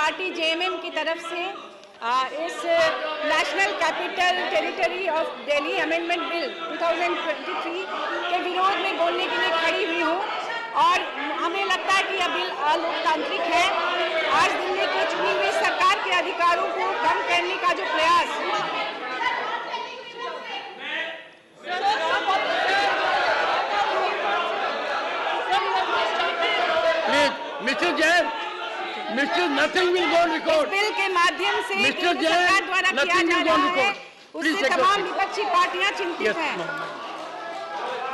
Party JMM की तरफ से इस national capital territory of Delhi amendment bill 2023 के विरोध में बोलने के लिए खड़ी हुई हूँ और हमें लगता है कि यह बिल अलोकतांत्रिक है। आज दिल्ली की चुनी हुई सरकार के अधिकारों को कम करने का जो प्रयास Mr. Jain, nothing will go on record. Bill के माध्यम से Mr. केंद्र सरकार द्वारा Jain, किया nothing जा will go रहा on है record. उससे तमाम विपक्षी पार्टियां चिंतित हैं।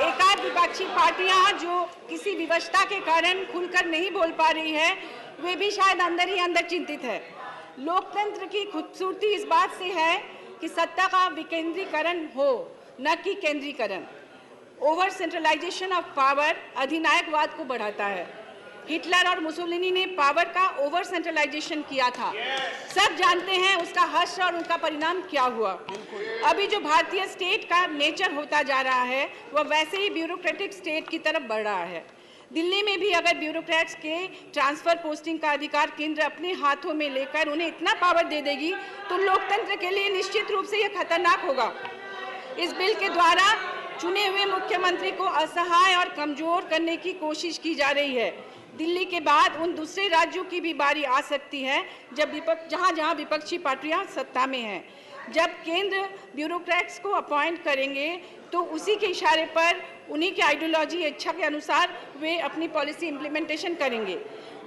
एकाध विपक्षी पार्टियां जो किसी विवशता के कारण खुलकर नहीं बोल पा रही है, वे भी शायद अंदर ही अंदर चिंतित है। लोकतंत्र की खूबसूरती इस बात से है कि सत्ता का विकेंद्रीकरण हो, न कि केंद्रीकरण। ओवर सेंट्रलाइजेशन ऑफ पावर अधिनायकवाद को बढ़ाता है। हिटलर और मुसोलिनी ने पावर का ओवर सेंट्रलाइजेशन किया था। सब जानते हैं उसका हर्ष और उनका परिणाम क्या हुआ। अभी जो भारतीय स्टेट का नेचर होता जा रहा है, वह वैसे ही ब्यूरोक्रेटिक स्टेट की तरफ बढ़ रहा है। दिल्ली में भी अगर ब्यूरोक्रेट्स के ट्रांसफर पोस्टिंग का अधिकार केंद्र अपने हाथों में लेकर उन्हें इतना पावर दे देगी, तो लोकतंत्र के लिए निश्चित रूप से यह खतरनाक होगा। इस बिल के द्वारा चुने हुए मुख्यमंत्री को असहाय और कमजोर करने की कोशिश की जा रही है। दिल्ली के बाद उन दूसरे राज्यों की भी बारी आ सकती है जहां विपक्षी पार्टियां सत्ता में हैं। जब केंद्र ब्यूरोक्रेट्स को अपॉइंट करेंगे तो उसी के इशारे पर उन्हीं की आइडियोलॉजी इच्छा के अनुसार वे अपनी पॉलिसी इम्प्लीमेंटेशन करेंगे।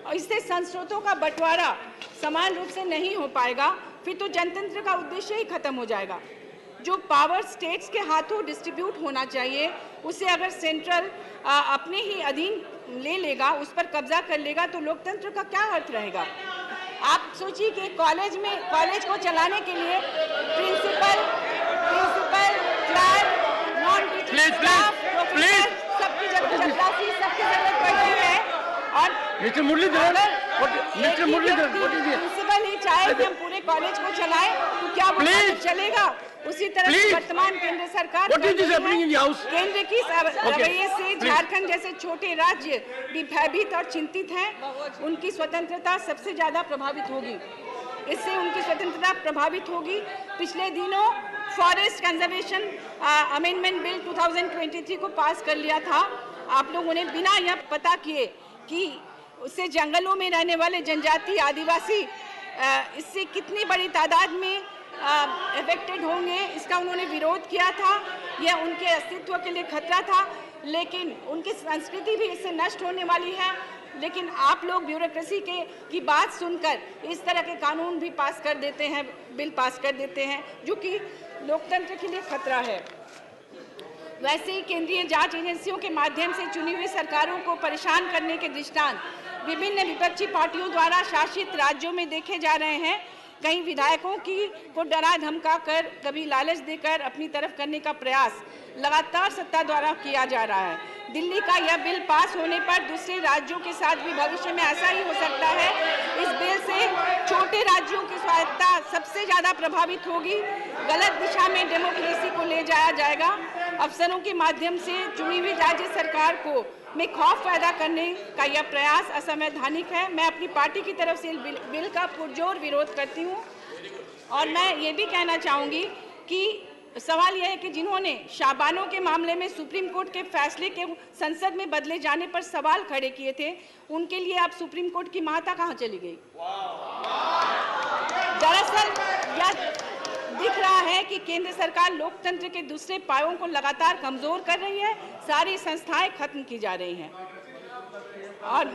और इससे संस्रोतों का बंटवारा समान रूप से नहीं हो पाएगा, फिर तो जनतंत्र का उद्देश्य ही खत्म हो जाएगा। जो पावर स्टेट्स के हाथों डिस्ट्रीब्यूट होना चाहिए, उसे अगर सेंट्रल अपने ही अधीन ले लेगा, उस पर कब्जा कर लेगा, तो लोकतंत्र का क्या अर्थ रहेगा। आप सोचिए कि कॉलेज को चलाने के लिए principal, clerk, non teaching staff, professor सबकी जरूरत पड़ती है। और मिस्टर मुरलीधर, प्रिंसिपल ही चाहे कि हम पूरे कॉलेज को चलाएं, तो क्या वो चलेगा। उसी तरह से वर्तमान केंद्र सरकार केंद्र की रवैये से झारखंड जैसे छोटे राज्य भी भयभीत और चिंतित हैं। उनकी स्वतंत्रता सबसे ज्यादा प्रभावित होगी। इससे उनकी स्वतंत्रता प्रभावित होगी। पिछले दिनों फॉरेस्ट कंजर्वेशन अमेंडमेंट बिल 2023 को पास कर लिया था। आप लोगों ने बिना यह पता किए कि उससे जंगलों में रहने वाले जनजाति आदिवासी इससे कितनी बड़ी तादाद में अफेक्टेड होंगे, इसका उन्होंने विरोध किया था। यह उनके अस्तित्व के लिए खतरा था, लेकिन उनकी संस्कृति भी इससे नष्ट होने वाली है। लेकिन आप लोग ब्यूरोक्रेसी की बात सुनकर इस तरह के कानून भी पास कर देते हैं, बिल पास कर देते हैं, जो कि लोकतंत्र के लिए खतरा है। वैसे ही केंद्रीय जांच एजेंसियों के माध्यम से चुनी हुई सरकारों को परेशान करने के दृष्टांत विभिन्न विपक्षी पार्टियों द्वारा शासित राज्यों में देखे जा रहे हैं। कई विधायकों को डरा धमका कर, कभी लालच देकर अपनी तरफ करने का प्रयास लगातार सत्ता द्वारा किया जा रहा है। दिल्ली का यह बिल पास होने पर दूसरे राज्यों के साथ भी भविष्य में ऐसा ही हो सकता है। इस बिल से छोटे राज्यों की स्वायत्तता सबसे ज्यादा प्रभावित होगी। गलत दिशा में डेमोक्रेसी को ले जाया जाएगा। अफसरों के माध्यम से चुनी हुई राज्य सरकार को में खौफ पैदा करने का यह प्रयास असंवैधानिक है। मैं अपनी पार्टी की तरफ से बिल का पुरजोर विरोध करती हूँ। और मैं ये भी कहना चाहूँगी कि सवाल यह है कि जिन्होंने शाबानों के मामले में सुप्रीम कोर्ट के फैसले के संसद में बदले जाने पर सवाल खड़े किए थे, उनके लिए अब सुप्रीम कोर्ट की माता कहाँ चली गई। दरअसल यह दिख रहा है कि केंद्र सरकार लोकतंत्र के दूसरे पायों को लगातार कमजोर कर रही है। सारी संस्थाएं खत्म की जा रही हैं। और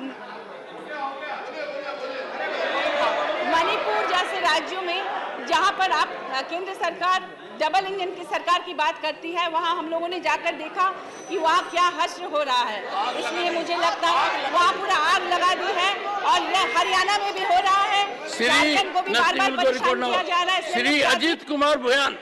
मणिपुर जैसे राज्यों में जहां पर आप केंद्र सरकार डबल इंजन की सरकार की बात करती है, वहां हम लोगों ने जाकर देखा कि वहां क्या हश्र हो रहा है। इसलिए मुझे लगता है वहां पूरा आग लगा दी है। और यह हरियाणा में भी हो रहा है। झारखंड को भी बार-बार परेशान किया जा रहा है। श्री अजीत कुमार भुयान।